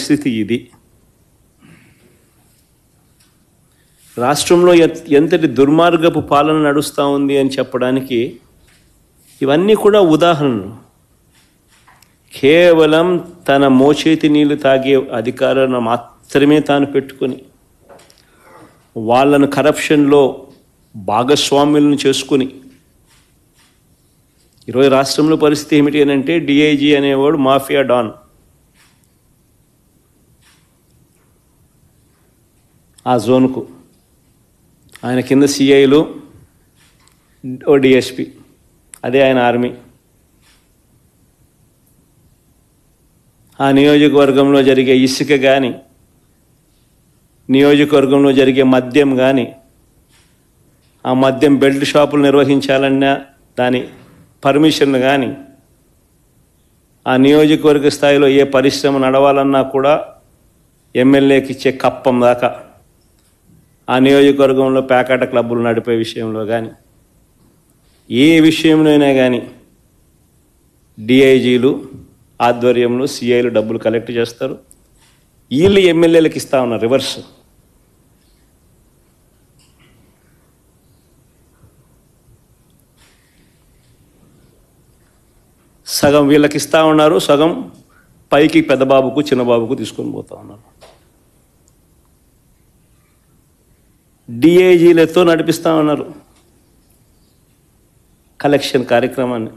పరిస్థితి ఇది. రాష్ట్రంలో ఎంతటి దుర్మార్గపు పాలన నడుస్తూ ఉంది అని చెప్పడానికి ఇవన్నీ కూడా ఉదాహరణలు. కేవలం తన మోచేతి నీళ్లు తాగే అధికారాన్ని మాత్రమే తాను పెట్టుకొని వాళ్ళను కరప్షన్లో భాగస్వాములను చేసుకుని ఈరోజు రాష్ట్రంలో పరిస్థితి ఏమిటి అని అంటే డిఐజీ అనేవాడు మాఫియా డాన్. ఆ జోన్కు ఆయన కింద సిఐలు, ఓ డిఎస్పి, అదే ఆయన ఆర్మీ. ఆ నియోజకవర్గంలో జరిగే ఇసుక కానీ, నియోజకవర్గంలో జరిగే మద్యం కానీ, ఆ మద్యం బెల్ట్ షాపులు నిర్వహించాలన్నా దాని పర్మిషన్లు కానీ, ఆ నియోజకవర్గ స్థాయిలో ఏ పరిశ్రమ నడవాలన్నా కూడా ఎమ్మెల్యేకి ఇచ్చే కప్పం దాకా, ఆ నియోజకవర్గంలో పేకాట క్లబ్బులు నడిపే విషయంలో కానీ, ఏ విషయంలోనైనా కానీ డిఐజీలు ఆధ్వర్యంలో సిఐలు డబ్బులు కలెక్ట్ చేస్తారు. వీళ్ళు ఎమ్మెల్యేలకు ఇస్తా ఉన్నారు రివర్స్. సగం వీళ్ళకి ఇస్తూ ఉన్నారు, సగం పైకి పెద్దబాబుకు చిన్నబాబుకు తీసుకొని పోతూ ఉన్నారు. డిఐజీలతో నడిపిస్తూ ఉన్నారు కలెక్షన్ కార్యక్రమాన్ని.